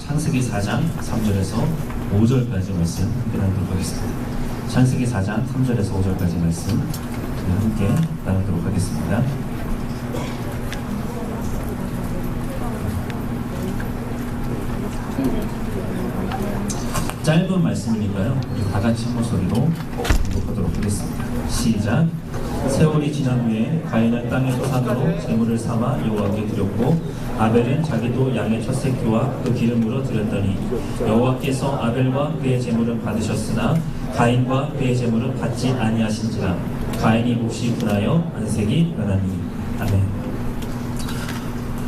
창세기 4장 3절에서 5절까지 말씀 함께 나누도록 하겠습니다. 창세기 4장 3절에서 5절까지 말씀 함께 나누도록 하겠습니다. 짧은 말씀이니까요, 우리 다 같이 한 목소리로 공독하도록 하겠습니다. 시작. 세월이 지난 후에 가인은 땅의 소산으로 제물을 삼아 여호와께 드렸고 아벨은 자기도 양의 첫 새끼와 그 기름으로 드렸더니 여호와께서 아벨과 그의 제물은 받으셨으나 가인과 그의 제물은 받지 아니하신지라. 가인이 몹시 분하여 안색이 변하니. 아멘.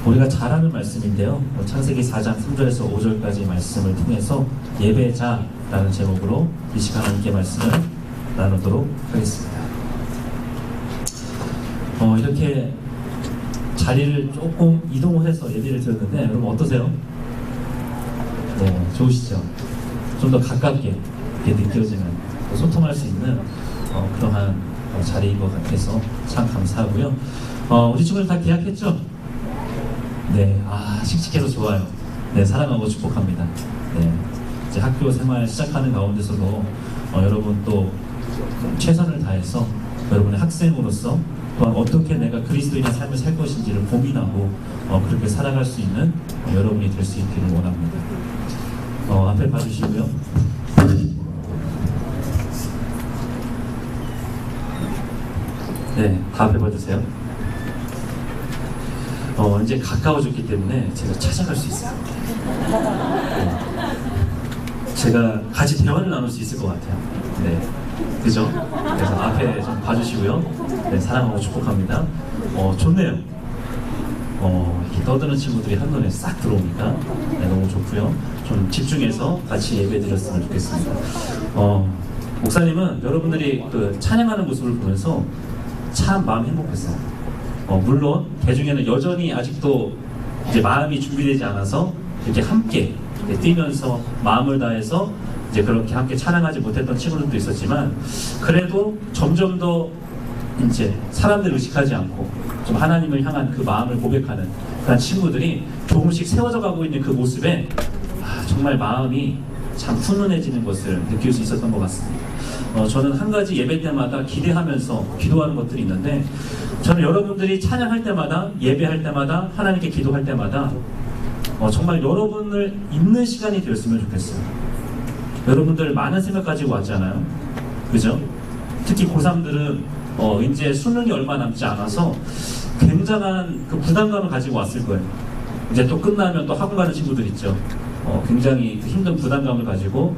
우리가 잘 아는 말씀인데요, 창세기 4장 3절에서 5절까지 말씀을 통해서 예배자라는 제목으로 이 시간 함께 말씀을 나누도록 하겠습니다. 이렇게 자리를 조금 이동을 해서 예배를 드렸는데 여러분 어떠세요? 네, 좋으시죠? 좀 더 가깝게 느껴지는, 소통할 수 있는 그러한 자리인 것 같아서 참 감사하고요. 우리 친구들 다 계약했죠? 네, 씩씩해서 좋아요. 네, 사랑하고 축복합니다. 네, 이제 학교 생활 시작하는 가운데서도 여러분 또 최선을 다해서 여러분의 학생으로서 또한 어떻게 내가 그리스도인의 삶을 살 것인지를 고민하고 그렇게 살아갈 수 있는 여러분이 될 수 있기를 원합니다. 앞에 봐주시고요. 네, 다 앞에 봐주세요. 이제 가까워졌기 때문에 제가 찾아갈 수 있어요. 네. 제가 같이 대화를 나눌 수 있을 것 같아요. 네, 그죠? 그래서 앞에 좀 봐주시고요. 네, 사랑하고 축복합니다. 좋네요. 이렇게 떠드는 친구들이 한눈에 싹 들어오니까 네, 너무 좋고요. 좀 집중해서 같이 예배 드렸으면 좋겠습니다. 목사님은 여러분들이 그 찬양하는 모습을 보면서 참 마음이 행복했어요. 물론 대중에는 여전히 아직도 이제 마음이 준비되지 않아서 이렇게 함께 뛰면서 마음을 다해서 이제 그렇게 함께 찬양하지 못했던 친구들도 있었지만, 그래도 점점 더 이제 사람들을 의식하지 않고 좀 하나님을 향한 그 마음을 고백하는 그런 친구들이 조금씩 세워져 가고 있는 그 모습에 정말 마음이 참 훈훈해지는 것을 느낄 수 있었던 것 같습니다. 저는 한 가지 예배 때마다 기대하면서 기도하는 것들이 있는데, 저는 여러분들이 찬양할 때마다, 예배할 때마다, 하나님께 기도할 때마다 정말 여러분을 있는 시간이 되었으면 좋겠어요. 여러분들 많은 생각 가지고 왔잖아요, 그죠? 특히 고3들은 이제 수능이 얼마 남지 않아서 굉장한 그 부담감을 가지고 왔을 거예요. 이제 또 끝나면 또 학원 가는 친구들 있죠. 굉장히 힘든 부담감을 가지고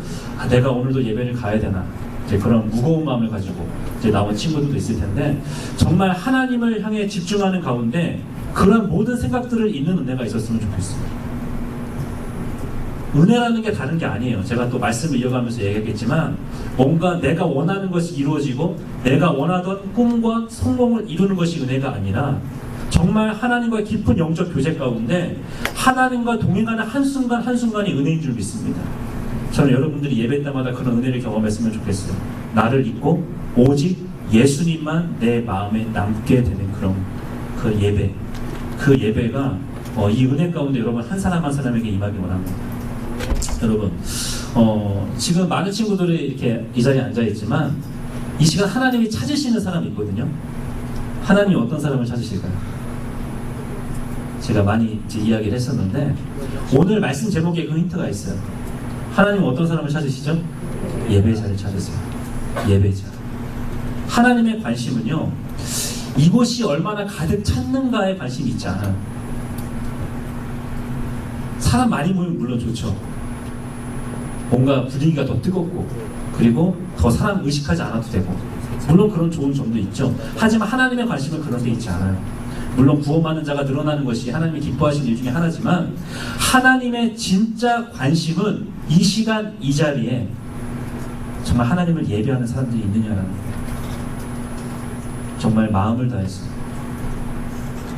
내가 오늘도 예배를 가야 되나, 이제 그런 무거운 마음을 가지고 이제 나온 친구들도 있을 텐데, 정말 하나님을 향해 집중하는 가운데 그런 모든 생각들을 잊는 은혜가 있었으면 좋겠어요. 은혜라는 게 다른 게 아니에요. 제가 또 말씀을 이어가면서 얘기했겠지만, 뭔가 내가 원하는 것이 이루어지고 내가 원하던 꿈과 성공을 이루는 것이 은혜가 아니라, 정말 하나님과의 깊은 영적 교제 가운데 하나님과 동행하는 한순간 한순간이 은혜인 줄 믿습니다. 저는 여러분들이 예배 때마다 그런 은혜를 경험했으면 좋겠어요. 나를 잊고 오직 예수님만 내 마음에 남게 되는 그런 그 예배, 그 예배가 이 은혜 가운데 여러분 한 사람 한 사람에게 임하기 원합니다. 여러분, 지금 많은 친구들이 이렇게 이 자리에 앉아있지만 이 시간 하나님이 찾으시는 사람이 있거든요. 하나님이 어떤 사람을 찾으실까요? 제가 많이 이제 이야기를 했었는데, 오늘 말씀 제목에 그 힌트가 있어요. 하나님은 어떤 사람을 찾으시죠? 예배자를 찾으세요. 예배자. 하나님의 관심은요, 이곳이 얼마나 가득 찼는가에 관심이 있지 않아요. 사람 많이 모이면 물론 좋죠. 뭔가 분위기가 더 뜨겁고, 그리고 더 사람 의식하지 않아도 되고, 물론 그런 좋은 점도 있죠. 하지만 하나님의 관심은 그런 데 있지 않아요. 물론 구원받는 자가 늘어나는 것이 하나님이 기뻐하시는 일 중에 하나지만, 하나님의 진짜 관심은 이 시간 이 자리에 정말 하나님을 예배하는 사람들이 있느냐라는 거예요. 정말 마음을 다해서,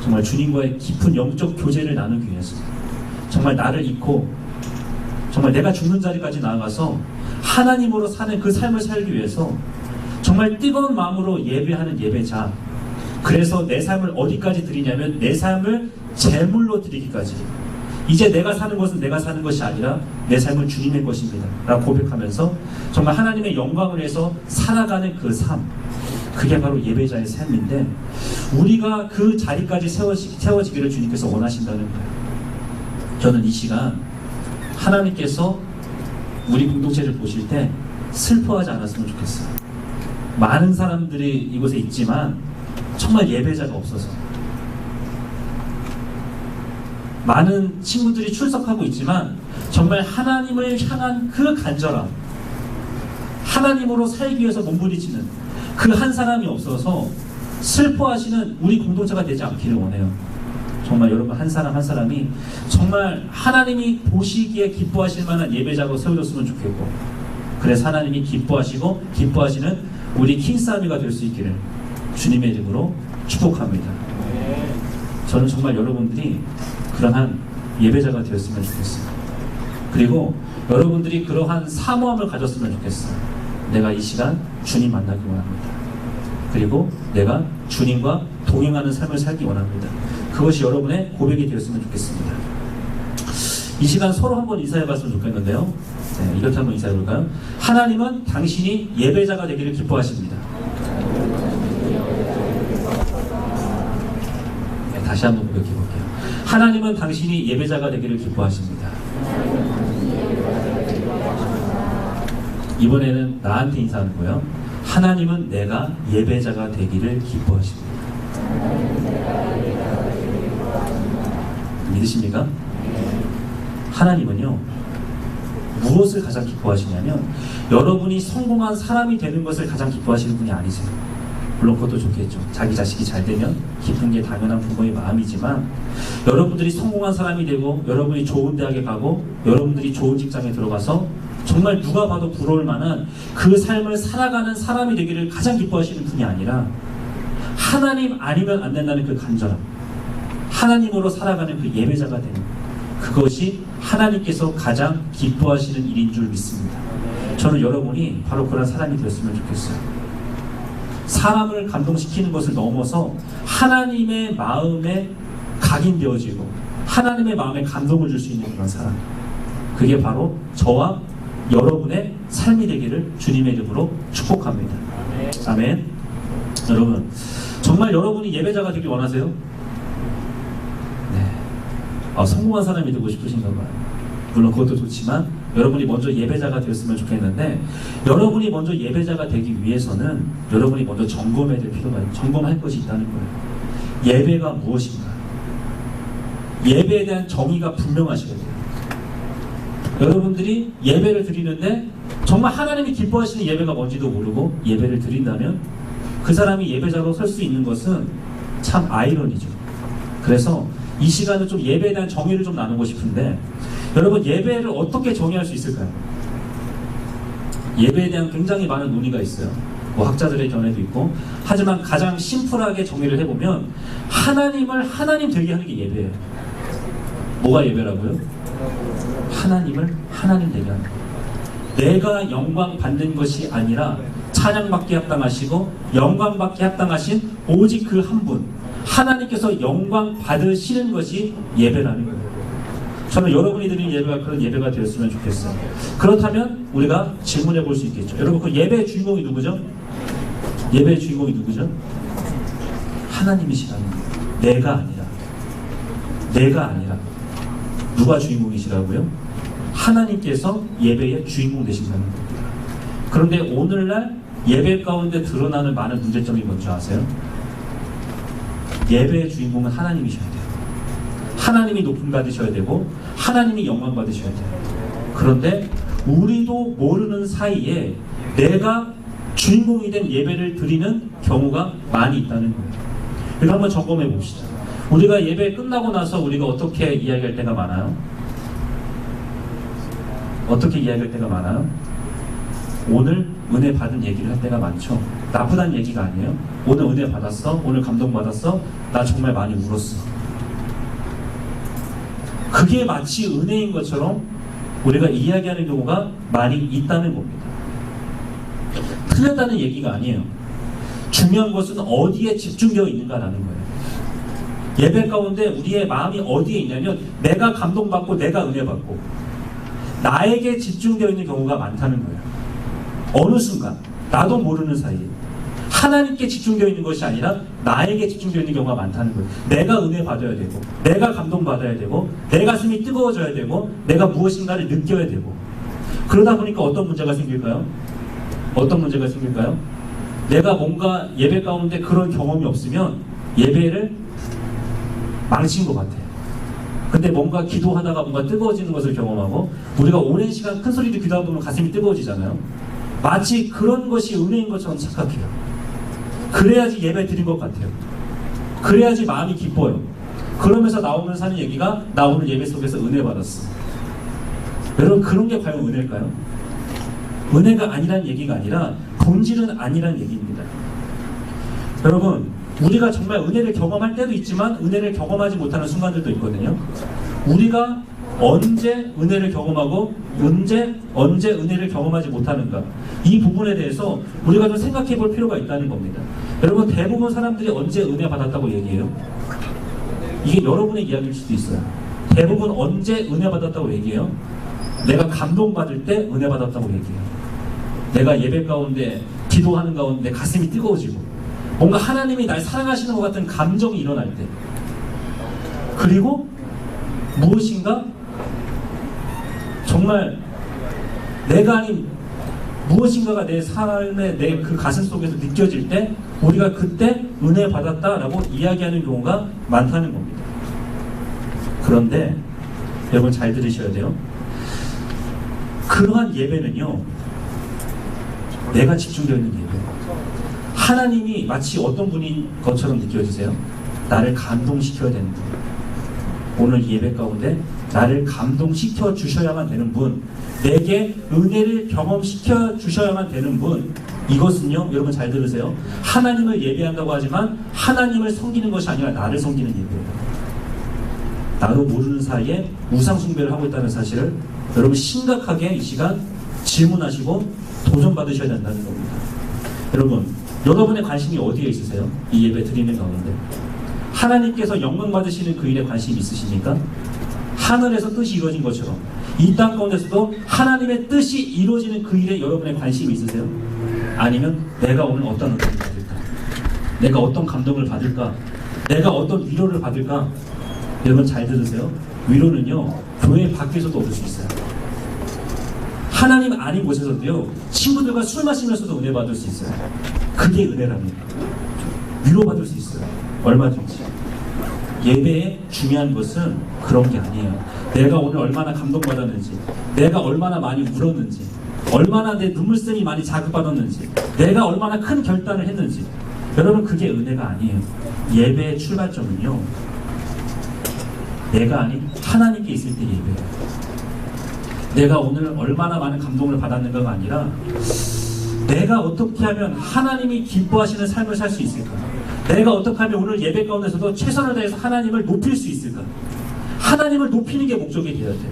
정말 주님과의 깊은 영적 교제를 나누기 위해서, 정말 나를 잊고 정말 내가 죽는 자리까지 나아가서 하나님으로 사는 그 삶을 살기 위해서 정말 뜨거운 마음으로 예배하는 예배자. 그래서 내 삶을 어디까지 드리냐면 내 삶을 제물로 드리기까지, 이제 내가 사는 것은 내가 사는 것이 아니라 내 삶은 주님의 것입니다 라고 고백하면서 정말 하나님의 영광을 위해서 살아가는 그 삶, 그게 바로 예배자의 삶인데, 우리가 그 자리까지 세워지기를 주님께서 원하신다는 거예요. 저는 이 시간 하나님께서 우리 공동체를 보실 때 슬퍼하지 않았으면 좋겠어요. 많은 사람들이 이곳에 있지만 정말 예배자가 없어서, 많은 친구들이 출석하고 있지만 정말 하나님을 향한 그 간절함, 하나님으로 살기 위해서 몸부림치는 그 한 사람이 없어서 슬퍼하시는 우리 공동체가 되지 않기를 원해요. 정말 여러분 한 사람 한 사람이 정말 하나님이 보시기에 기뻐하실 만한 예배자로 세워졌으면 좋겠고, 그래서 하나님이 기뻐하시고 기뻐하시는 우리 킹사미가 될 수 있기를 주님의 이름으로 축복합니다. 저는 정말 여러분들이 그러한 예배자가 되었으면 좋겠어요. 그리고 여러분들이 그러한 사모함을 가졌으면 좋겠어요. 내가 이 시간 주님 만나기 원합니다. 그리고 내가 주님과 동행하는 삶을 살기 원합니다. 그것이 여러분의 고백이 되었으면 좋겠습니다. 이 시간 서로 한번 인사해봤으면 좋겠는데요. 네, 이렇게 한번 인사해볼까요? 하나님은 당신이 예배자가 되기를 기뻐하십니다. 네, 다시 한번 고백해볼게요. 하나님은 당신이 예배자가 되기를 기뻐하십니다. 이번에는 나한테 인사하는 거예요. 하나님은 내가 예배자가 되기를 기뻐하십니다. 믿으십니까? 하나님은요, 무엇을 가장 기뻐하시냐면 여러분이 성공한 사람이 되는 것을 가장 기뻐하시는 분이 아니세요. 물론 그것도 좋겠죠. 자기 자식이 잘 되면 기쁜 게 당연한 부모의 마음이지만, 여러분들이 성공한 사람이 되고 여러분이 좋은 대학에 가고 여러분들이 좋은 직장에 들어가서 정말 누가 봐도 부러울 만한 그 삶을 살아가는 사람이 되기를 가장 기뻐하시는 분이 아니라, 하나님 아니면 안 된다는 그 간절함, 하나님으로 살아가는 그 예배자가 되는, 그것이 하나님께서 가장 기뻐하시는 일인 줄 믿습니다. 저는 여러분이 바로 그런 사람이 되었으면 좋겠어요. 사람을 감동시키는 것을 넘어서 하나님의 마음에 각인되어지고 하나님의 마음에 감동을 줄 수 있는 그런 사람, 그게 바로 저와 여러분의 삶이 되기를 주님의 이름으로 축복합니다. 아멘. 여러분, 정말 여러분이 예배자가 되길 원하세요? 네. 성공한 사람이 되고 싶으신가 봐요. 물론 그것도 좋지만 여러분이 먼저 예배자가 되었으면 좋겠는데, 여러분이 먼저 예배자가 되기 위해서는 여러분이 먼저 점검해야 될 필요가 있어요. 점검할 것이 있다는 거예요. 예배가 무엇인가? 예배에 대한 정의가 분명하셔야 돼요. 여러분들이 예배를 드리는데 정말 하나님이 기뻐하시는 예배가 뭔지도 모르고 예배를 드린다면 그 사람이 예배자로 설 수 있는 것은 참 아이러니죠. 그래서 이 시간은 좀 예배에 대한 정의를 좀 나누고 싶은데, 여러분 예배를 어떻게 정의할 수 있을까요? 예배에 대한 굉장히 많은 논의가 있어요. 학자들의 견해도 있고, 하지만 가장 심플하게 정의를 해보면 하나님을 하나님 되게 하는 게 예배예요. 뭐가 예배라고요? 하나님을 하나님 되게 하는 거예요. 내가 영광 받는 것이 아니라 찬양받기 합당하시고 영광받기 합당하신 오직 그 한 분, 하나님께서 영광 받으시는 것이 예배라는 거예요. 저는 여러분이 드리는 예배가 그런 예배가 되었으면 좋겠어요. 그렇다면 우리가 질문해 볼 수 있겠죠. 여러분, 그 예배의 주인공이 누구죠? 예배의 주인공이 누구죠? 하나님이시라는 거예요. 내가 아니라 누가 주인공이시라고요? 하나님께서 예배의 주인공 되신다는 겁니다. 그런데 오늘날 예배 가운데 드러나는 많은 문제점이 뭔지 아세요? 예배의 주인공은 하나님이셔야 돼요. 하나님이 높임 받으셔야 되고 하나님이 영광 받으셔야 돼요. 그런데 우리도 모르는 사이에 내가 주인공이 된 예배를 드리는 경우가 많이 있다는 거예요. 이거 한번 점검해 봅시다. 우리가 예배 끝나고 나서 우리가 어떻게 이야기할 때가 많아요? 어떻게 이야기할 때가 많아요? 오늘 은혜 받은 얘기를 할 때가 많죠. 나쁘다는 얘기가 아니에요. 오늘 은혜 받았어? 오늘 감동받았어? 나 정말 많이 울었어. 그게 마치 은혜인 것처럼 우리가 이야기하는 경우가 많이 있다는 겁니다. 틀렸다는 얘기가 아니에요. 중요한 것은 어디에 집중되어 있는가라는 거예요. 예배 가운데 우리의 마음이 어디에 있냐면 내가 감동받고 내가 은혜받고 나에게 집중되어 있는 경우가 많다는 거예요. 어느 순간 나도 모르는 사이에 하나님께 집중되어 있는 것이 아니라 나에게 집중되어 있는 경우가 많다는 거예요. 내가 은혜 받아야 되고 내가 감동받아야 되고 내 가슴이 뜨거워져야 되고 내가 무엇인가를 느껴야 되고 그러다 보니까 어떤 문제가 생길까요? 어떤 문제가 생길까요? 내가 뭔가 예배 가운데 그런 경험이 없으면 예배를 망친 것 같아요. 근데 뭔가 기도하다가 뭔가 뜨거워지는 것을 경험하고 우리가 오랜 시간 큰 소리로 기도하다 보면 가슴이 뜨거워지잖아요. 마치 그런 것이 은혜인 것처럼 착각해요. 그래야지 예배 드린 것 같아요. 그래야지 마음이 기뻐요. 그러면서 나오면서 하는 얘기가 나 오늘 예배 속에서 은혜 받았어. 여러분 그런 게 과연 은혜일까요? 은혜가 아니란 얘기가 아니라 본질은 아니란 얘기입니다. 여러분 우리가 정말 은혜를 경험할 때도 있지만 은혜를 경험하지 못하는 순간들도 있거든요. 우리가 언제 은혜를 경험하고 언제 은혜를 경험하지 못하는가 이 부분에 대해서 우리가 좀 생각해 볼 필요가 있다는 겁니다. 여러분 대부분 사람들이 언제 은혜 받았다고 얘기해요? 이게 여러분의 이야기일 수도 있어요. 대부분 언제 은혜 받았다고 얘기해요? 내가 감동받을 때 은혜 받았다고 얘기해요. 내가 예배 가운데 기도하는 가운데 가슴이 뜨거워지고 뭔가 하나님이 날 사랑하시는 것 같은 감정이 일어날 때 그리고 무엇인가 정말 내가 아닌 무엇인가가 내 삶의 내 그 가슴 속에서 느껴질 때 우리가 그때 은혜 받았다라고 이야기하는 경우가 많다는 겁니다. 그런데 여러분 잘 들으셔야 돼요. 그러한 예배는요 내가 집중되어 있는 예배 하나님이 마치 어떤 분인 것처럼 느껴지세요? 나를 감동시켜야 되는 분 오늘 예배 가운데 나를 감동시켜 주셔야만 되는 분 내게 은혜를 경험시켜 주셔야만 되는 분 이것은요 여러분 잘 들으세요 하나님을 예배한다고 하지만 하나님을 섬기는 것이 아니라 나를 섬기는 예배예요. 나도 모르는 사이에 우상 숭배를 하고 있다는 사실을 여러분 심각하게 이 시간 질문하시고 도전받으셔야 된다는 겁니다. 여러분 여러분의 관심이 어디에 있으세요? 이 예배 드리는 가운데 하나님께서 영광 받으시는 그 일에 관심이 있으십니까? 하늘에서 뜻이 이루어진 것처럼 이 땅 가운데서도 하나님의 뜻이 이루어지는 그 일에 여러분의 관심이 있으세요? 아니면 내가 오늘 어떤 은혜를 받을까? 내가 어떤 감동을 받을까? 내가 어떤 위로를 받을까? 여러분 잘 들으세요. 위로는요 교회 밖에서도 얻을 수 있어요. 하나님 아닌 곳에서도요 친구들과 술 마시면서도 은혜 받을 수 있어요. 그게 은혜랍니다. 위로받을 수 있어요. 얼마든지. 예배의 중요한 것은 그런 게 아니에요. 내가 오늘 얼마나 감동받았는지 내가 얼마나 많이 울었는지 얼마나 내 눈물샘이 많이 자극받았는지 내가 얼마나 큰 결단을 했는지 여러분 그게 은혜가 아니에요. 예배의 출발점은요 내가 아닌 하나님께 있을 때 예배예요. 내가 오늘 얼마나 많은 감동을 받았는가가 아니라 내가 어떻게 하면 하나님이 기뻐하시는 삶을 살 수 있을까? 내가 어떻게 하면 오늘 예배 가운데서도 최선을 다해서 하나님을 높일 수 있을까? 하나님을 높이는 게 목적이 되어야 돼요.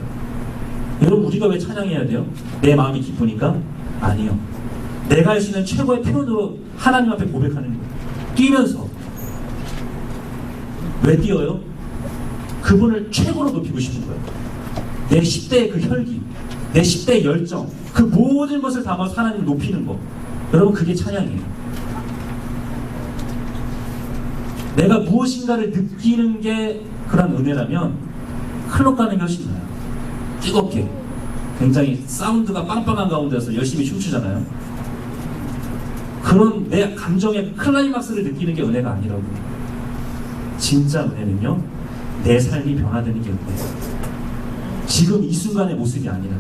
여러분 우리가 왜 찬양해야 돼요? 내 마음이 기쁘니까? 아니요. 내가 할 수 있는 최고의 표현으로 하나님 앞에 고백하는 거예요. 뛰면서. 왜 뛰어요? 그분을 최고로 높이고 싶은 거예요. 내 10대의 그 혈기, 내 10대의 열정, 그 모든 것을 담아서 하나님을 높이는 거. 여러분 그게 찬양이에요. 내가 무엇인가를 느끼는 게 그런 은혜라면 클럽 가는 게 훨씬 나아요. 뜨겁게 굉장히 사운드가 빵빵한 가운데서 열심히 춤추잖아요. 그런 내 감정의 클라이막스를 느끼는 게 은혜가 아니라고. 진짜 은혜는요 내 삶이 변화되는 게 은혜예요. 지금 이 순간의 모습이 아니라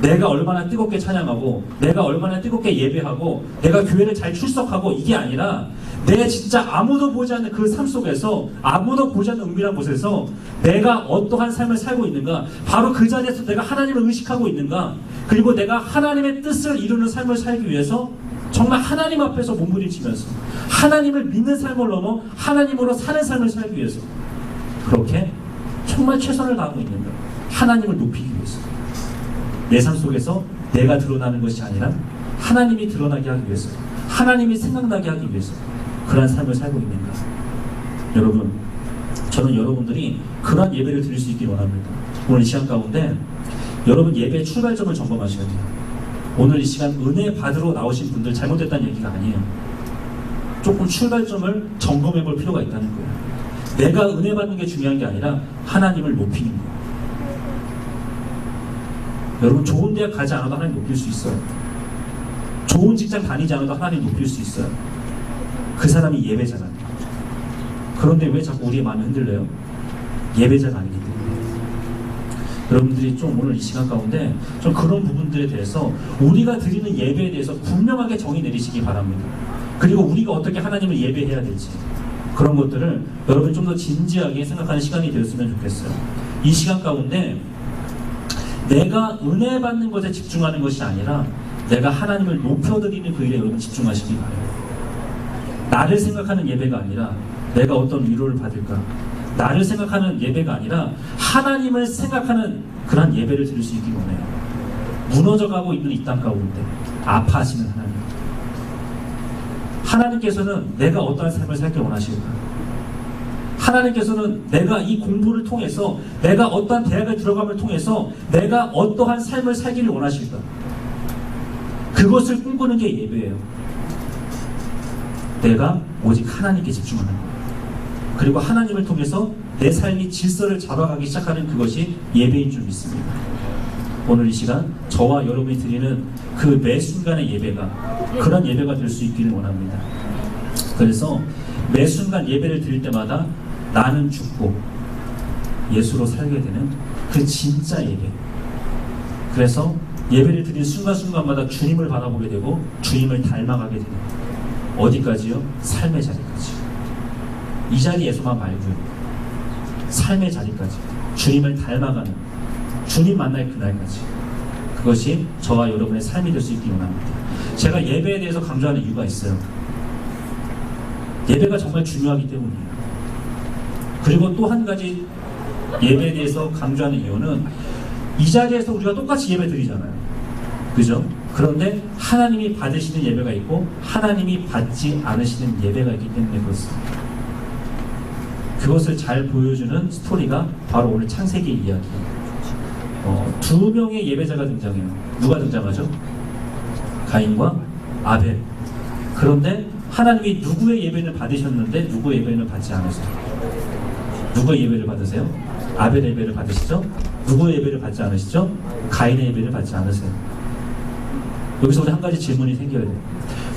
내가 얼마나 뜨겁게 찬양하고 내가 얼마나 뜨겁게 예배하고 내가 교회를 잘 출석하고 이게 아니라 내 진짜 아무도 보지 않는 그 삶 속에서 아무도 보지 않는 은밀한 곳에서 내가 어떠한 삶을 살고 있는가 바로 그 자리에서 내가 하나님을 의식하고 있는가 그리고 내가 하나님의 뜻을 이루는 삶을 살기 위해서 정말 하나님 앞에서 몸부림치면서 하나님을 믿는 삶을 넘어 하나님으로 사는 삶을 살기 위해서 그렇게 정말 최선을 다하고 있는가 하나님을 높이기 위해서 내 삶 속에서 내가 드러나는 것이 아니라 하나님이 드러나게 하기 위해서 하나님이 생각나게 하기 위해서 그러한 삶을 살고 있는가. 여러분 저는 여러분들이 그러한 예배를 드릴 수 있길 원합니다. 오늘 이 시간 가운데 여러분 예배 출발점을 점검하셔야 돼요. 오늘 이 시간 은혜 받으러 나오신 분들 잘못됐다는 얘기가 아니에요. 조금 출발점을 점검해 볼 필요가 있다는 거예요. 내가 은혜 받는 게 중요한 게 아니라 하나님을 높이는 거예요. 여러분 좋은 대학 가지 않아도 하나님 높일 수 있어요. 좋은 직장 다니지 않아도 하나님 높일 수 있어요. 그 사람이 예배자잖아요. 그런데 왜 자꾸 우리의 마음이 흔들려요? 예배자가 아니기 때문에. 여러분들이 좀 오늘 이 시간 가운데 좀 그런 부분들에 대해서 우리가 드리는 예배에 대해서 분명하게 정의 내리시기 바랍니다. 그리고 우리가 어떻게 하나님을 예배해야 될지 그런 것들을 여러분이 좀 더 진지하게 생각하는 시간이 되었으면 좋겠어요. 이 시간 가운데 내가 은혜 받는 것에 집중하는 것이 아니라 내가 하나님을 높여드리는 그 일에 여러분 집중하시기 바랍니다. 나를 생각하는 예배가 아니라 내가 어떤 위로를 받을까, 나를 생각하는 예배가 아니라 하나님을 생각하는 그런 예배를 드릴 수 있기 원해요. 무너져가고 있는 이 땅 가운데 아파하시는 하나님, 하나님께서는 내가 어떠한 삶을 살길 원하실까? 하나님께서는 내가 이 공부를 통해서, 내가 어떠한 대학을 들어감을 통해서 내가 어떠한 삶을 살기를 원하실까? 그것을 꿈꾸는 게 예배예요. 내가 오직 하나님께 집중하는 거예요. 그리고 하나님을 통해서 내 삶이 질서를 잡아가기 시작하는 그것이 예배인 줄 믿습니다. 오늘 이 시간 저와 여러분이 드리는 그 매 순간의 예배가 그런 예배가 될 수 있기를 원합니다. 그래서 매 순간 예배를 드릴 때마다 나는 죽고 예수로 살게 되는 그 진짜 예배. 그래서 예배를 드리는 순간순간마다 주님을 바라보게 되고 주님을 닮아가게 되는, 어디까지요? 삶의 자리까지. 이 자리에서만 말고요, 삶의 자리까지 주님을 닮아가는, 주님 만날 그날까지. 그것이 저와 여러분의 삶이 될 수 있기 원합니다. 제가 예배에 대해서 강조하는 이유가 있어요. 예배가 정말 중요하기 때문이에요. 그리고 또 한 가지 예배에 대해서 강조하는 이유는 이 자리에서 우리가 똑같이 예배 드리잖아요. 그죠? 그런데 하나님이 받으시는 예배가 있고 하나님이 받지 않으시는 예배가 있기 때문에 그렇습니다. 그것을 잘 보여주는 스토리가 바로 오늘 창세기 이야기예요. 두 명의 예배자가 등장해요. 누가 등장하죠? 가인과 아벨. 그런데 하나님이 누구의 예배를 받으셨는데 누구의 예배를 받지 않으세요? 누구의 예배를 받으세요? 아벨의 예배를 받으시죠? 누구의 예배를 받지 않으시죠? 가인의 예배를 받지 않으세요. 여기서 우리 한 가지 질문이 생겨야 돼요.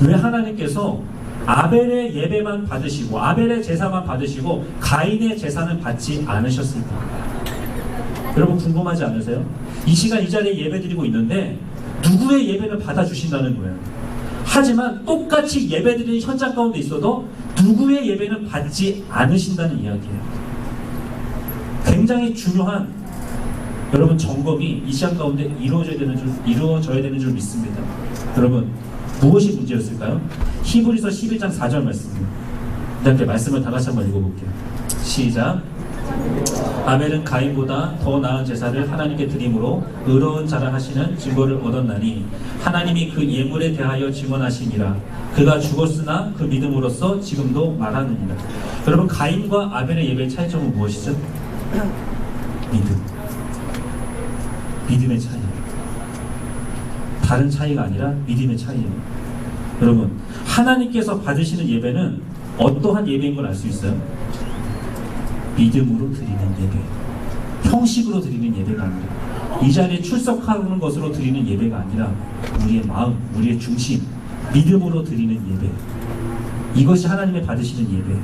왜 하나님께서 아벨의 예배만 받으시고 아벨의 제사만 받으시고 가인의 제사는 받지 않으셨을까? 여러분 궁금하지 않으세요? 이 시간 이 자리에 예배 드리고 있는데 누구의 예배는 받아주신다는 거예요. 하지만 똑같이 예배 드리는 현장 가운데 있어도 누구의 예배는 받지 않으신다는 이야기예요. 굉장히 중요한 여러분 점검이 이 시간 가운데 이루어져야 되는 줄 믿습니다. 여러분 무엇이 문제였을까요? 히브리서 11장 4절 말씀입니다. 함께 말씀을 다 같이 한번 읽어볼게요. 시작. 아벨은 가인보다 더 나은 제사를 하나님께 드림으로 의로운 자라 하시는 증거를 얻었나니 하나님이 그 예물에 대하여 증언하시니라. 그가 죽었으나 그 믿음으로써 지금도 말하느니라. 여러분 가인과 아벨의 예배의 차이점은 무엇이죠? 믿음. 믿음의 차이. 다른 차이가 아니라 믿음의 차이예요. 여러분 하나님께서 받으시는 예배는 어떠한 예배인 걸 알 수 있어요? 믿음으로 드리는 예배, 형식으로 드리는 예배가 아니라, 이 자리에 출석하는 것으로 드리는 예배가 아니라 우리의 마음, 우리의 중심, 믿음으로 드리는 예배. 이것이 하나님의 받으시는 예배예요.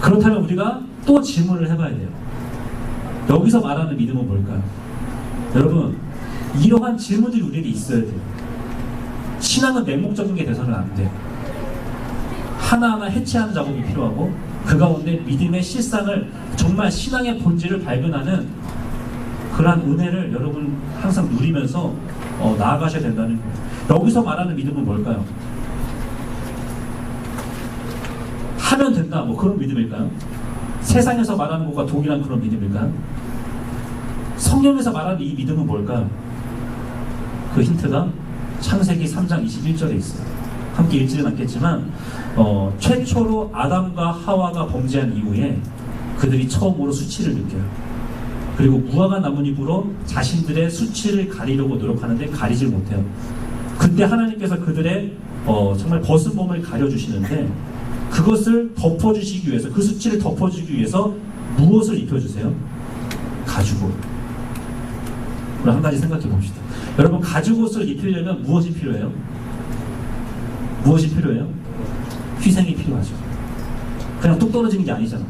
그렇다면 우리가 또 질문을 해봐야 돼요. 여기서 말하는 믿음은 뭘까요? 여러분 이러한 질문들이 우리에게 있어야 돼요. 신앙은 맹목적인 게 돼서는 안 돼요. 하나하나 해체하는 작업이 필요하고 그 가운데 믿음의 실상을, 정말 신앙의 본질을 발견하는 그러한 은혜를 여러분 항상 누리면서 나아가셔야 된다는 거예요. 여기서 말하는 믿음은 뭘까요? 하면 된다, 뭐 그런 믿음일까요? 세상에서 말하는 것과 동일한 그런 믿음일까요? 성경에서 말하는 이 믿음은 뭘까요? 그 힌트가 창세기 3장 21절에 있어요. 함께 읽지는 않겠지만 최초로 아담과 하와가 범죄한 이후에 그들이 처음으로 수치를 느껴요. 그리고 무화과 나뭇잎으로 자신들의 수치를 가리려고 노력하는데 가리질 못해요. 그때 하나님께서 그들의 정말 벗은 몸을 가려주시는데, 그것을 덮어주시기 위해서, 그 수치를 덮어주기 위해서 무엇을 입혀주세요? 가죽옷. 그럼 한 가지 생각해 봅시다. 여러분, 가죽옷을 입히려면 무엇이 필요해요? 무엇이 필요해요? 희생이 필요하죠. 그냥 뚝 떨어지는 게 아니잖아.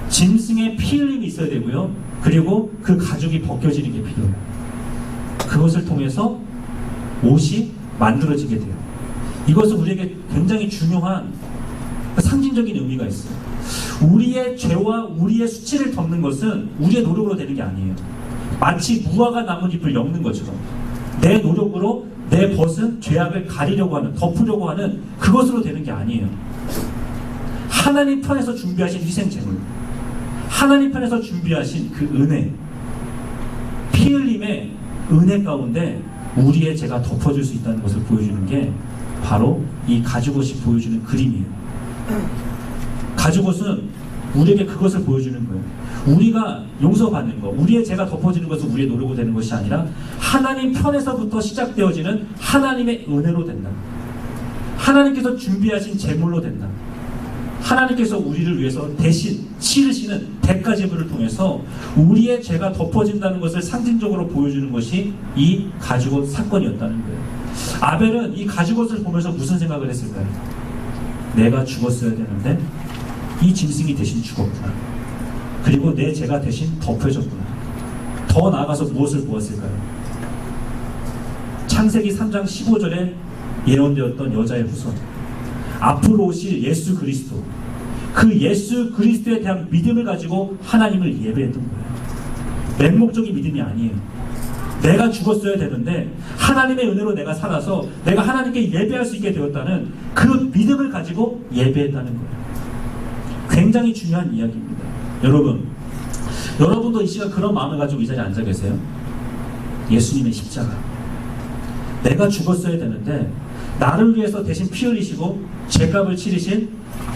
짐승의 피 흘림이 있어야 되고요. 그리고 그 가죽이 벗겨지는 게 필요해요. 그것을 통해서 옷이 만들어지게 돼요. 이것은 우리에게 굉장히 중요한 상징적인 의미가 있어요. 우리의 죄와 우리의 수치를 덮는 것은 우리의 노력으로 되는 게 아니에요. 마치 무화과 나뭇잎을 엮는 것처럼 내 노력으로 내 벗은 죄악을 가리려고 하는, 덮으려고 하는 그것으로 되는 게 아니에요. 하나님 편에서 준비하신 희생제물, 하나님 편에서 준비하신 그 은혜, 피 흘림의 은혜 가운데 우리의 죄가 덮어질 수 있다는 것을 보여주는 게 바로 이 가죽옷이 보여주는 그림이에요. 가죽옷은 우리에게 그것을 보여주는 거예요. 우리가 용서받는 것, 우리의 죄가 덮어지는 것은 우리의 노력으로 되는 것이 아니라 하나님 편에서부터 시작되어지는 하나님의 은혜로 된다. 하나님께서 준비하신 제물로 된다. 하나님께서 우리를 위해서 대신 치르시는 대가제물을 통해서 우리의 죄가 덮어진다는 것을 상징적으로 보여주는 것이 이 가죽옷 사건이었다는 거예요. 아벨은 이 가죽옷을 보면서 무슨 생각을 했을까요? 내가 죽었어야 되는데 이 짐승이 대신 죽었구나. 그리고 내 죄가 대신 덮여졌구나. 더 나아가서 무엇을 보았을까요? 창세기 3장 15절에 예언되었던 여자의 후손, 앞으로 오실 예수 그리스도, 그 예수 그리스도에 대한 믿음을 가지고 하나님을 예배했던 거예요. 맹목적인 믿음이 아니에요. 내가 죽었어야 되는데 하나님의 은혜로 내가 살아서 내가 하나님께 예배할 수 있게 되었다는 그 믿음을 가지고 예배했다는 거예요. 굉장히 중요한 이야기입니다. 여러분도 이 시간 그런 마음을 가지고 이 자리에 앉아 계세요? 예수님의 십자가, 내가 죽었어야 되는데 나를 위해서 대신 피 흘리시고 죄값을 치르신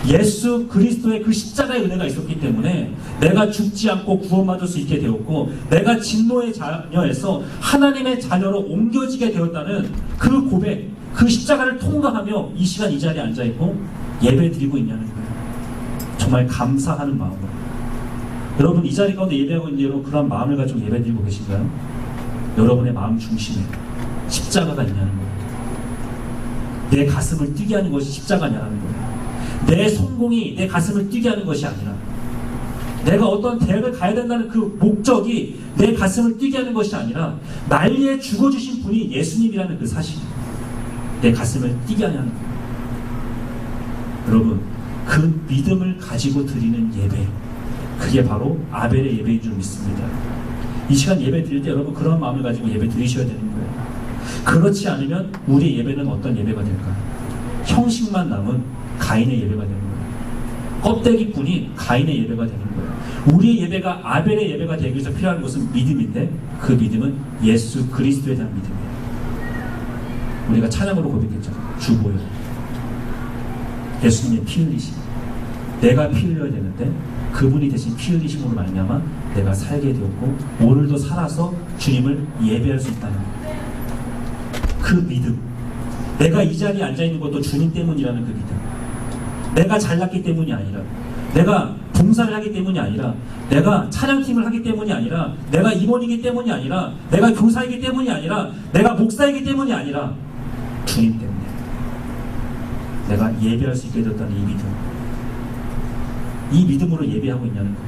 예수 그리스도의 그 십자가의 은혜가 있었기 때문에 내가 죽지 않고 구원받을 수 있게 되었고, 내가 진노의 자녀에서 하나님의 자녀로 옮겨지게 되었다는 그 고백, 그 십자가를 통과하며 이 시간 이 자리에 앉아있고 예배 드리고 있냐는 거예요. 정말 감사하는 마음으로. 여러분, 이 자리 가운데 예배하고 있는 여러분, 그런 마음을 가지고 예배 드리고 계신가요? 여러분의 마음 중심에 십자가가 있냐는 거예요. 내 가슴을 뛰게 하는 것이 십자가냐는 거예요. 내 성공이 내 가슴을 뛰게 하는 것이 아니라, 내가 어떤 대학을 가야 된다는 그 목적이 내 가슴을 뛰게 하는 것이 아니라, 날 위해 죽어주신 분이 예수님이라는 그 사실이 내 가슴을 뛰게 하는 거예요. 여러분, 그 믿음을 가지고 드리는 예배, 그게 바로 아벨의 예배인 줄 믿습니다. 이 시간 예배 드릴 때 여러분 그런 마음을 가지고 예배 드리셔야 되는 거예요. 그렇지 않으면 우리의 예배는 어떤 예배가 될까요? 형식만 남은 가인의 예배가 되는 거예요. 껍데기뿐인 가인의 예배가 되는 거예요. 우리의 예배가 아벨의 예배가 되기 위해서 필요한 것은 믿음인데, 그 믿음은 예수 그리스도에 대한 믿음이에요. 우리가 찬양으로 고백했잖아요. 주보여, 예수님의 피 흘리심, 내가 피 흘려야 되는데 그분이 대신 피 흘리심으로 말미암아 내가 살게 되었고 오늘도 살아서 주님을 예배할 수 있다는 그 믿음, 내가 이 자리에 앉아있는 것도 주님 때문이라는 그 믿음, 내가 잘났기 때문이 아니라, 내가 봉사를 하기 때문이 아니라, 내가 찬양팀을 하기 때문이 아니라, 내가 임원이기 때문이 아니라, 내가 교사이기 때문이 아니라, 내가 목사이기 때문이 아니라 주님 때문에 내가 예배할 수 있게 되었다는 이 믿음, 이 믿음으로 예배하고 있냐는 거예요.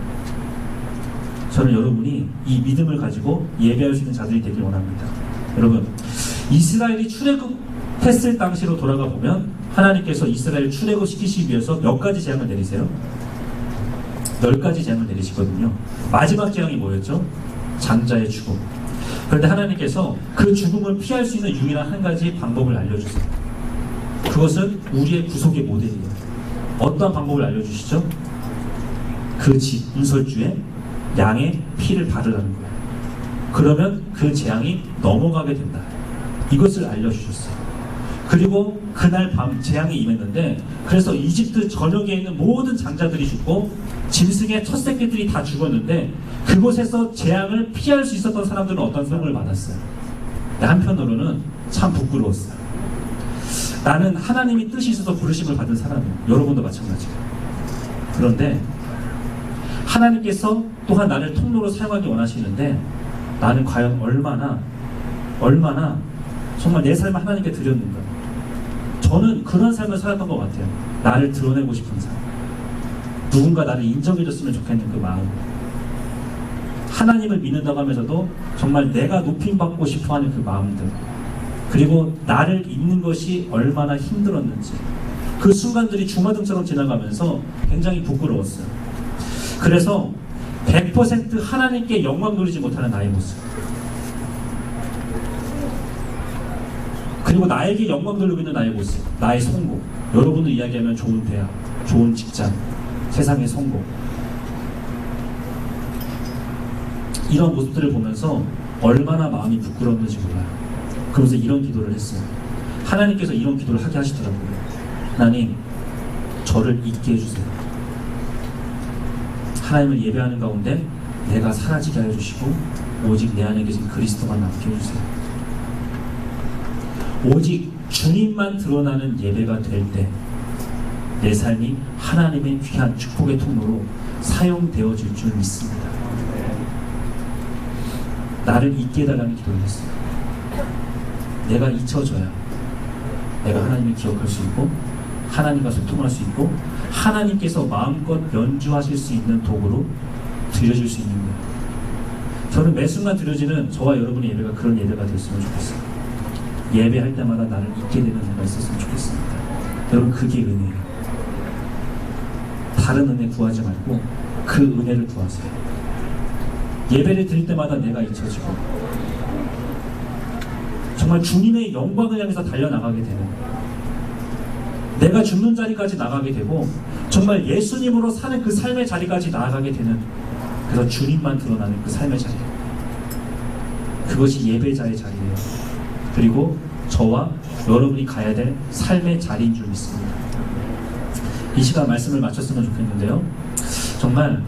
저는 여러분이 이 믿음을 가지고 예배할 수 있는 자들이 되길 원합니다. 여러분, 이스라엘이 출애굽했을 당시로 돌아가 보면 하나님께서 이스라엘을 출애굽시키시기 위해서 몇 가지 재앙을 내리세요? 10가지 재앙을 내리시거든요. 마지막 재앙이 뭐였죠? 장자의 죽음. 그런데 하나님께서 그 죽음을 피할 수 있는 유일한 한 가지 방법을 알려주세요. 그것은 우리의 구속의 모델이에요. 어떠한 방법을 알려주시죠? 그 집 운설주에 양의 피를 바르라는 거예요. 그러면 그 재앙이 넘어가게 된다. 이것을 알려주셨어요. 그리고 그날 밤 재앙이 임했는데, 그래서 이집트 전역에 있는 모든 장자들이 죽고 짐승의 첫 새끼들이 다 죽었는데, 그곳에서 재앙을 피할 수 있었던 사람들은 어떤 상을 받았어요. 한편으로는 참 부끄러웠어요. 나는 하나님이 뜻이 있어서 부르심을 받은 사람이에요. 여러분도 마찬가지예요. 그런데 하나님께서 또한 나를 통로로 사용하기 원하시는데, 나는 과연 얼마나 정말 내 삶을 하나님께 드렸는가. 저는 그런 삶을 살았던 것 같아요. 나를 드러내고 싶은 삶, 누군가 나를 인정해줬으면 좋겠는 그 마음, 하나님을 믿는다고 하면서도 정말 내가 높임받고 싶어하는 그 마음들, 그리고 나를 잊는 것이 얼마나 힘들었는지, 그 순간들이 주마등처럼 지나가면서 굉장히 부끄러웠어요. 그래서 100% 하나님께 영광 돌리지 못하는 나의 모습, 그리고 나에게 영광 돌리고 있는 나의 모습, 나의 성공, 여러분들 이야기하면 좋은 대학, 좋은 직장, 세상의 성공, 이런 모습들을 보면서 얼마나 마음이 부끄러웠는지 몰라요. 그러면서 이런 기도를 했어요. 하나님께서 이런 기도를 하게 하시더라고요. 하나님, 저를 잊게 해주세요. 하나님을 예배하는 가운데 내가 사라지게 해주시고 오직 내 안에 계신 그리스도만 남게 해주세요. 오직 주님만 드러나는 예배가 될 때 내 삶이 하나님의 귀한 축복의 통로로 사용되어질 줄 믿습니다. 나를 잊게 해달라는 기도를 했어요. 내가 잊혀져야 내가 하나님을 기억할 수 있고, 하나님과 소통할 수 있고, 하나님께서 마음껏 연주하실 수 있는 도구로 드려질 수 있는 거예요. 저는 매 순간 드려지는 저와 여러분의 예배가 그런 예배가 됐으면 좋겠어요. 예배할 때마다 나를 잊게 되는 은혜가 있었으면 좋겠습니다. 여러분, 그게 은혜예요. 다른 은혜 구하지 말고 그 은혜를 구하세요. 예배를 드릴 때마다 내가 잊혀지고 정말 주님의 영광을 향해서 달려나가게 되는, 내가 죽는 자리까지 나가게 되고 정말 예수님으로 사는 그 삶의 자리까지 나아가게 되는, 그래서 주님만 드러나는 그 삶의 자리, 그것이 예배자의 자리예요. 그리고 저와 여러분이 가야 될 삶의 자리인 줄 믿습니다. 이 시간 말씀을 마쳤으면 좋겠는데요, 정말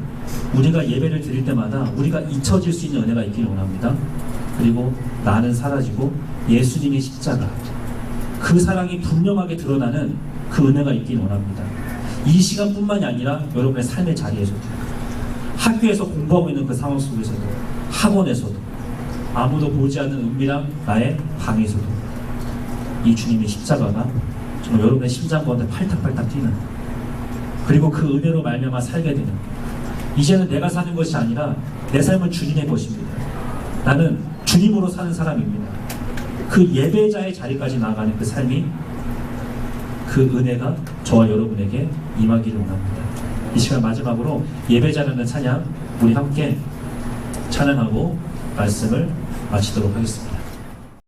우리가 예배를 드릴 때마다 우리가 잊혀질 수 있는 은혜가 있기를 원합니다. 그리고 나는 사라지고 예수님의 십자가, 그 사랑이 분명하게 드러나는 그 은혜가 있기를 원합니다. 이 시간뿐만이 아니라 여러분의 삶의 자리에서도, 학교에서 공부하고 있는 그 상황 속에서도, 학원에서도, 아무도 보지 않는 은밀한 나의 방에서도 이 주님의 십자가가 정말 여러분의 심장 가운데 팔딱팔딱 뛰는, 그리고 그 은혜로 말미암아 살게 되는, 이제는 내가 사는 것이 아니라 내 삶은 주님의 것입니다. 나는 주님으로 사는 사람입니다. 그 예배자의 자리까지 나아가는 그 삶이, 그 은혜가 저와 여러분에게 임하기를 원합니다. 이 시간 마지막으로 예배자라는 찬양 우리 함께 찬양하고 말씀을 마치도록 하겠습니다.